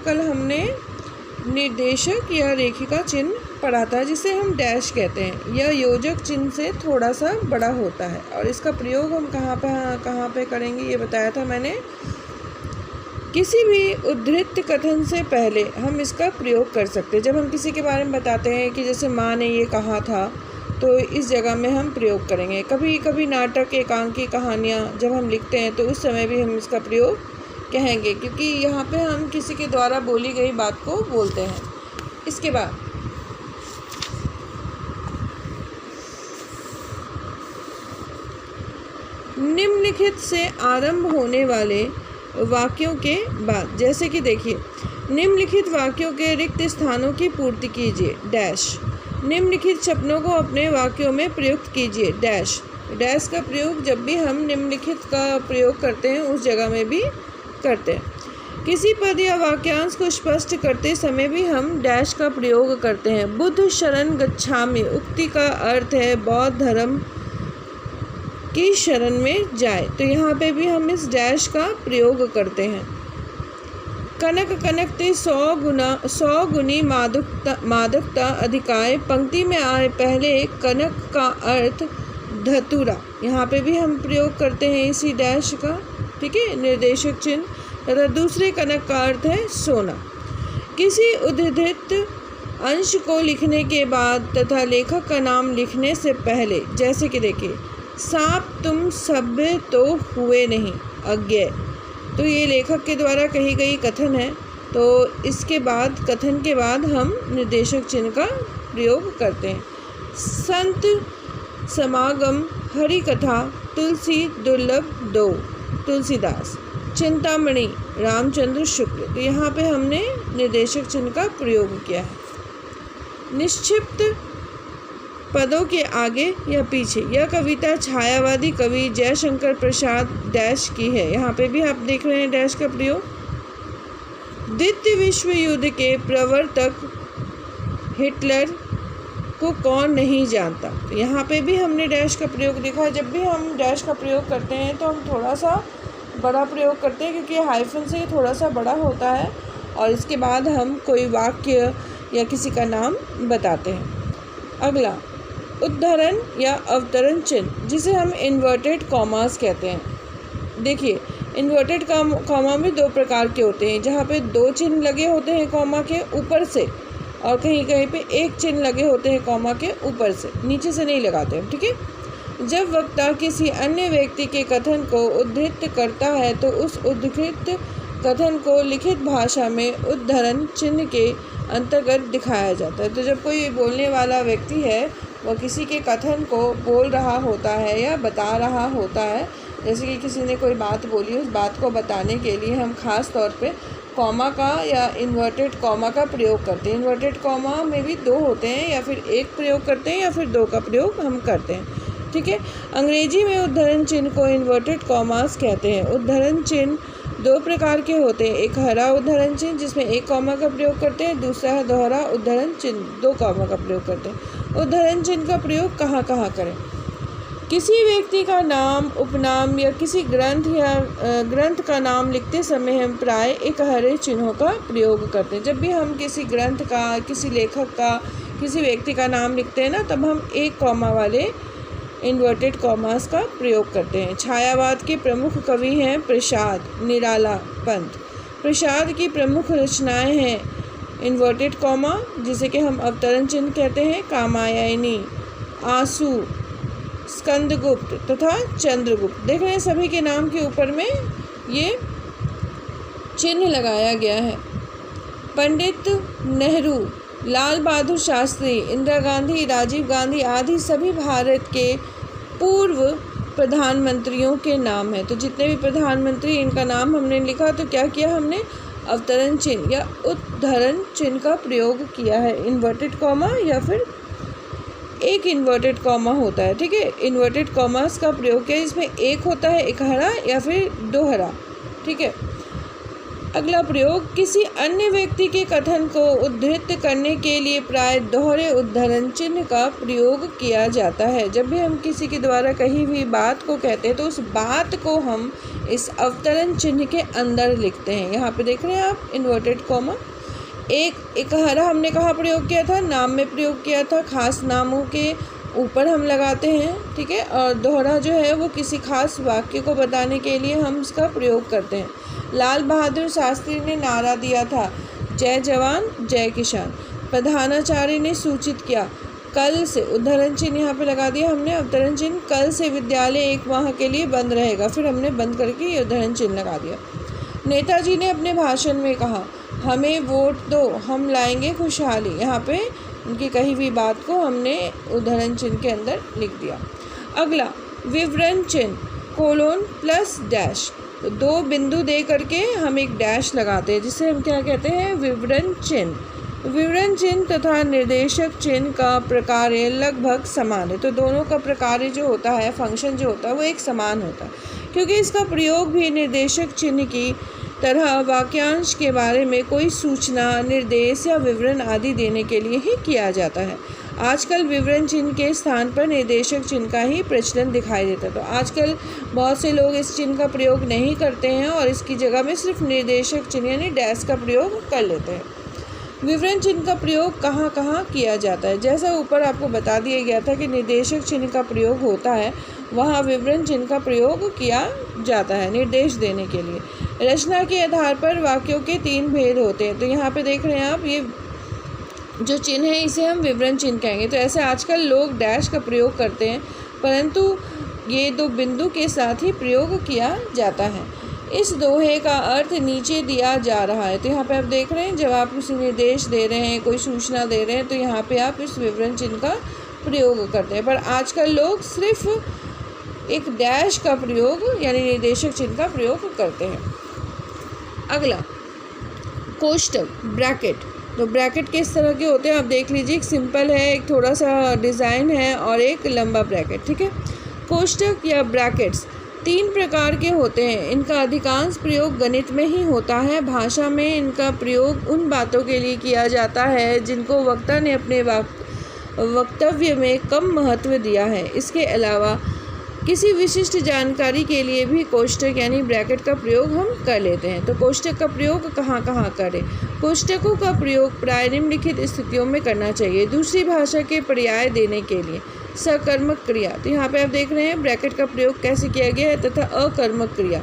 कल हमने निर्देशक या रेखिका चिन्ह पढ़ा था, जिसे हम डैश कहते हैं। यह योजक चिन्ह से थोड़ा सा बड़ा होता है और इसका प्रयोग हम कहाँ पे करेंगे ये बताया था मैंने। किसी भी उद्धृत कथन से पहले हम इसका प्रयोग कर सकते हैं। जब हम किसी के बारे में बताते हैं कि जैसे माँ ने ये कहा था, तो इस जगह में हम प्रयोग करेंगे। कभी कभी नाटक, एकांकी, कहानियाँ जब हम लिखते हैं तो उस समय भी हम इसका प्रयोग कहेंगे, क्योंकि यहाँ पे हम किसी के द्वारा बोली गई बात को बोलते हैं। इसके बाद निम्नलिखित से आरंभ होने वाले वाक्यों के बाद, जैसे कि देखिए, निम्नलिखित वाक्यों के रिक्त स्थानों की पूर्ति कीजिए डैश। निम्नलिखित शब्दों को अपने वाक्यों में प्रयुक्त कीजिए डैश। डैश का प्रयोग जब भी हम निम्नलिखित का प्रयोग करते हैं उस जगह में भी करते हैं। किसी पद या वाक्यांश को स्पष्ट करते समय भी हम डैश का प्रयोग करते हैं। बुद्ध शरण गच्छामि उक्ति का अर्थ है बौद्ध धर्म की शरण में जाए, तो यहाँ पे भी हम इस डैश का प्रयोग करते हैं। कनक कनकते 100 गुनी मादकता अधिकाय, पंक्ति में आए पहले कनक का अर्थ धतूरा, यहाँ पे भी हम प्रयोग करते हैं इसी डैश का, ठीक है, निर्देशक चिन्ह। तथा दूसरे कनक का अर्थ है सोना। किसी उद्धृत अंश को लिखने के बाद तथा लेखक का नाम लिखने से पहले, जैसे कि देखिए, सांप तुम सभ्य तो हुए नहीं अज्ञेय, तो ये लेखक के द्वारा कही गई कथन है। तो इसके बाद, कथन के बाद हम निर्देशक चिन्ह का प्रयोग करते हैं। संत समागम, हरि कथा, तुलसी दुर्लभ दो, तुलसीदास, चिंतामणि, रामचंद्र शुक्ल, तो यहाँ पे हमने निर्देशक चिन्ह का प्रयोग किया है। निश्चित पदों के आगे या पीछे, यह कविता छायावादी कवि जयशंकर प्रसाद डैश की है, यहाँ पे भी आप देख रहे हैं डैश का प्रयोग। द्वितीय विश्व युद्ध के प्रवर्तक हिटलर को कौन नहीं जानता, तो यहाँ पे भी हमने डैश का प्रयोग देखा है। जब भी हम डैश का प्रयोग करते हैं तो हम थोड़ा सा बड़ा प्रयोग करते हैं, क्योंकि हाइफन से थोड़ा सा बड़ा होता है, और इसके बाद हम कोई वाक्य या किसी का नाम बताते हैं। अगला, उद्धरण या अवतरण चिन्ह, जिसे हम इन्वर्टेड कॉमास कहते हैं। देखिए, इन्वर्टेड कॉमा में दो प्रकार के होते हैं, जहाँ पे दो चिन्ह लगे होते हैं कॉमा के ऊपर से, और कहीं कहीं पे एक चिन्ह लगे होते हैं कॉमा के ऊपर से, नीचे से नहीं लगाते हैं, ठीक है। जब वक्ता किसी अन्य व्यक्ति के कथन को उद्धृत करता है तो उस उद्धृत कथन को लिखित भाषा में उद्धरण चिन्ह के अंतर्गत दिखाया जाता है। तो जब कोई बोलने वाला व्यक्ति है वह किसी के कथन को बोल रहा होता है या बता रहा होता है, जैसे कि किसी ने कोई बात बोली, उस बात को बताने के लिए हम खास तौर पे कॉमा का या इन्वर्टेड कॉमा का प्रयोग करते हैं। इन्वर्टेड कॉमा में भी दो होते हैं, या फिर एक प्रयोग करते हैं या फिर दो का प्रयोग हम करते हैं, ठीक है। अंग्रेजी में उद्धरण चिन्ह को इन्वर्टेड कॉमास कहते हैं। उद्धरण चिन्ह दो प्रकार के होते हैं, एक हरा उद्धरण चिन्ह जिसमें एक कॉमा का प्रयोग करते हैं, दूसरा है दोहरा उद्धरण चिन्ह, दो कॉमा का प्रयोग करते हैं। उद्धरण चिन्ह का प्रयोग कहाँ कहाँ करें? किसी व्यक्ति का नाम, उपनाम या किसी ग्रंथ का नाम लिखते समय हम प्राय एक हरे चिन्हों का प्रयोग करते हैं। जब भी हम किसी ग्रंथ का, किसी लेखक का, किसी व्यक्ति का नाम लिखते हैं ना, तब हम एक कॉमा वाले इन्वर्टेड कॉमास का प्रयोग करते हैं। छायावाद के प्रमुख कवि हैं प्रसाद, निराला, पंत। प्रसाद की प्रमुख रचनाएं हैं इन्वर्टेड कॉमा, जिसे कि हम अवतरण चिन्ह कहते हैं, कामायनी, आंसू, स्कंदगुप्त तथा चंद्रगुप्त। देख रहे हैं सभी के नाम के ऊपर में ये चिन्ह लगाया गया है। पंडित नेहरू, लाल बहादुर शास्त्री, इंदिरा गांधी, राजीव गांधी आदि सभी भारत के पूर्व प्रधानमंत्रियों के नाम हैं। तो जितने भी प्रधानमंत्री, इनका नाम हमने लिखा, तो क्या किया हमने? अवतरण चिन्ह या उद्धरण चिन्ह का प्रयोग किया है। इन्वर्टेड कॉमा या फिर एक इन्वर्टेड कॉमा होता है, ठीक है। इन्वर्टेड कॉमास का प्रयोग किया, इसमें एक होता है, एक हरा या फिर दो हरा, ठीक है। अगला प्रयोग, किसी अन्य व्यक्ति के कथन को उद्धृत करने के लिए प्राय दोहरे उद्धरण चिन्ह का प्रयोग किया जाता है। जब भी हम किसी के द्वारा कही हुई बात को कहते हैं तो उस बात को हम इस अवतरण चिन्ह के अंदर लिखते हैं। यहाँ पे देख रहे हैं आप इन्वर्टेड कॉमा। एक हरा हमने कहाँ प्रयोग किया था, नाम में प्रयोग किया था, खास नामों के ऊपर हम लगाते हैं, ठीक है। और दोहरा जो है वो किसी खास वाक्य को बताने के लिए हम इसका प्रयोग करते हैं। लाल बहादुर शास्त्री ने नारा दिया था, जय जवान जय किसान। प्रधानाचार्य ने सूचित किया, कल से, उद्धरण चिन्ह यहाँ पे लगा दिया हमने, अवतरण चिन्ह, कल से विद्यालय 1 माह के लिए बंद रहेगा, फिर हमने बंद करके ये उद्धरण चिन्ह लगा दिया। नेताजी ने अपने भाषण में कहा, हमें वोट दो, हम लाएंगे खुशहाली। यहाँ पे उनकी कही हुई बात को हमने उद्धरण चिन्ह के अंदर लिख दिया। अगला विवरण चिन्ह कोलोन प्लस डैश, तो 2 बिंदु दे करके हम एक डैश लगाते हैं, जिसे हम क्या कहते हैं, विवरण चिन्ह। विवरण चिन्ह तथा निर्देशक चिन्ह का प्रकार लगभग समान है, तो दोनों का प्रकार जो होता है, फंक्शन जो होता है वो एक समान होता है, क्योंकि इसका प्रयोग भी निर्देशक चिन्ह की तरह वाक्यांश के बारे में कोई सूचना, निर्देश या विवरण आदि देने के लिए ही किया जाता है। आजकल विवरण चिन्ह के स्थान पर निर्देशक चिन्ह का ही प्रचलन दिखाई देता है। तो आजकल बहुत से लोग इस चिन्ह का प्रयोग नहीं करते हैं और इसकी जगह में सिर्फ निर्देशक चिन्ह यानी डैश का प्रयोग कर लेते हैं। विवरण चिन्ह का प्रयोग कहाँ कहाँ किया जाता है, जैसा ऊपर आपको बता दिया गया था कि निर्देशक चिन्ह का प्रयोग होता है, वहाँ विवरण चिन्ह का प्रयोग किया जाता है निर्देश देने के लिए। रचना के आधार पर वाक्यों के 3 भेद होते हैं, तो यहाँ पे देख रहे हैं आप, ये जो चिन्ह है इसे हम विवरण चिन्ह कहेंगे। तो ऐसे आजकल लोग डैश का प्रयोग करते हैं, परंतु ये 2 बिंदु के साथ ही प्रयोग किया जाता है। इस दोहे का अर्थ नीचे दिया जा रहा है, तो यहाँ पे आप देख रहे हैं, जब आप किसी निर्देश दे रहे हैं, कोई सूचना दे रहे हैं, तो यहाँ पे आप इस विवरण चिन्ह का प्रयोग करते हैं। पर आजकल लोग सिर्फ एक डैश का प्रयोग यानी निर्देशक चिन्ह का प्रयोग करते हैं। अगला कोष्टक, ब्रैकेट, तो ब्रैकेट किस तरह के होते हैं आप देख लीजिए, एक सिंपल है, एक थोड़ा सा डिज़ाइन है और एक लंबा ब्रैकेट, ठीक है। कोष्टक या ब्रैकेट्स 3 प्रकार के होते हैं। इनका अधिकांश प्रयोग गणित में ही होता है। भाषा में इनका प्रयोग उन बातों के लिए किया जाता है जिनको वक्ता ने अपने वक्तव्य में कम महत्व दिया है। इसके अलावा किसी विशिष्ट जानकारी के लिए भी कोष्टक यानी ब्रैकेट का प्रयोग हम कर लेते हैं। तो कोष्टक का प्रयोग कहाँ कहाँ करें? कोष्टकों का प्रयोग प्राय निम्नलिखित स्थितियों में करना चाहिए। दूसरी भाषा के पर्याय देने के लिए, सकर्मक क्रिया, तो यहाँ पे आप देख रहे हैं ब्रैकेट का प्रयोग कैसे किया गया है, तथा अकर्मक क्रिया,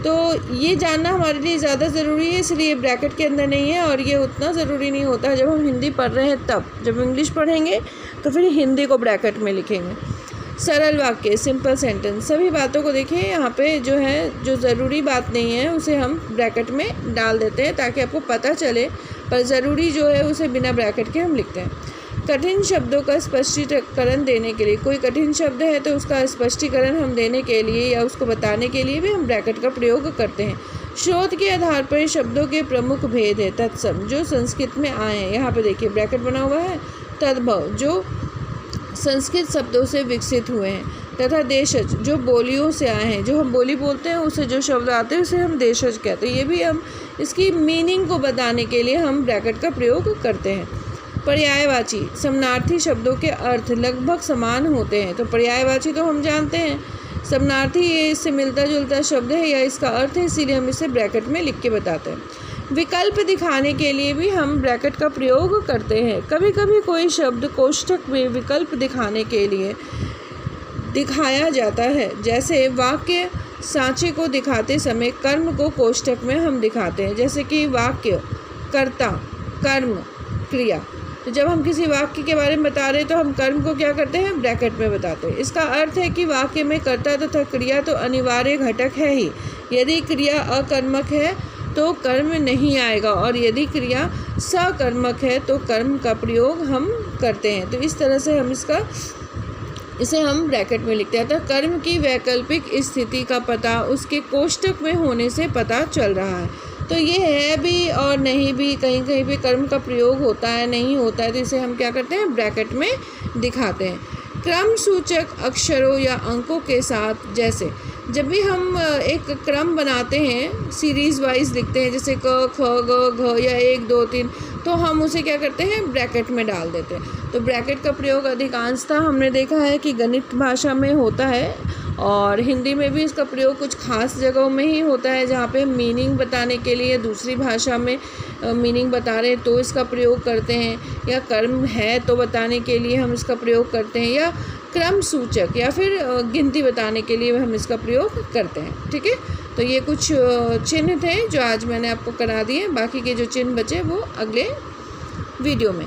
तो ये जानना हमारे लिए ज़्यादा ज़रूरी है, इसलिए ब्रैकेट के अंदर नहीं है। और ये उतना ज़रूरी नहीं होता जब हम हिंदी पढ़ रहे हैं तब, जब इंग्लिश पढ़ेंगे तो फिर हिंदी को ब्रैकेट में लिखेंगे। सरल वाक्य, सिंपल सेंटेंस, सभी बातों को देखिए यहाँ पे जो है, जो ज़रूरी बात नहीं है उसे हम ब्रैकेट में डाल देते हैं ताकि आपको पता चले, पर ज़रूरी जो है उसे बिना ब्रैकेट के हम लिखते हैं। कठिन शब्दों का स्पष्टीकरण देने के लिए, कोई कठिन शब्द है तो उसका स्पष्टीकरण हम देने के लिए या उसको बताने के लिए भी हम ब्रैकेट का प्रयोग करते हैं। शोध के आधार पर शब्दों के प्रमुख भेद है। तत्सम, जो संस्कृत में आए हैं, यहाँ पे देखिए ब्रैकेट बना हुआ है। तद्भव, जो संस्कृत शब्दों से विकसित हुए हैं, तथा देशज, जो बोलियों से आए हैं, जो हम बोली बोलते हैं उससे जो शब्द आते हैं उसे हम देशज कहते हैं। ये भी हम इसकी मीनिंग को बताने के लिए हम ब्रैकेट का प्रयोग करते हैं। पर्यायवाची, समानार्थी शब्दों के अर्थ लगभग समान होते हैं। तो पर्यायवाची तो हम जानते हैं, समानार्थी ये इससे मिलता जुलता शब्द है या इसका अर्थ है, इसीलिए हम इसे ब्रैकेट में लिख के बताते हैं। विकल्प दिखाने के लिए भी हम ब्रैकेट का प्रयोग करते हैं। कभी कभी कोई शब्द कोष्ठक में विकल्प दिखाने के लिए दिखाया जाता है, जैसे वाक्य सांचे को दिखाते समय कर्म को कोष्ठक में हम दिखाते हैं, जैसे कि वाक्य कर्ता, कर्म, क्रिया। तो जब हम किसी वाक्य के बारे में बता रहे हैं तो हम कर्म को क्या करते हैं, ब्रैकेट में बताते हैं। इसका अर्थ है कि वाक्य में कर्ता तथा क्रिया तो अनिवार्य घटक है ही। यदि क्रिया अकर्मक है तो कर्म नहीं आएगा, और यदि क्रिया सकर्मक है तो कर्म का प्रयोग हम करते हैं। तो इस तरह से हम इसे हम ब्रैकेट में लिखते हैं। तो कर्म की वैकल्पिक स्थिति का पता उसके कोष्ठक में होने से पता चल रहा है। तो ये है भी और नहीं भी, कहीं कहीं पे कर्म का प्रयोग होता है, नहीं होता है, तो इसे हम क्या करते हैं, ब्रैकेट में दिखाते हैं। क्रम सूचक अक्षरों या अंकों के साथ, जैसे जब भी हम एक क्रम बनाते हैं, सीरीज़ वाइज लिखते हैं, जैसे क ख ग घ या 1 2 3, तो तो हम उसे क्या करते हैं, ब्रैकेट में डाल देते हैं। तो ब्रैकेट का प्रयोग अधिकांशतः हमने देखा है कि गणित भाषा में होता है, और हिंदी में भी इसका प्रयोग कुछ खास जगहों में ही होता है, जहाँ पे मीनिंग बताने के लिए दूसरी भाषा में मीनिंग बता रहे तो इसका प्रयोग करते हैं, या कर्म है तो बताने के लिए हम इसका प्रयोग करते हैं, या क्रम सूचक या फिर गिनती बताने के लिए हम इसका प्रयोग करते हैं। ठीक है, तो ये कुछ चिन्ह थे जो आज मैंने आपको करा दिए। बाकी के जो चिन्ह बचे वो अगले वीडियो में।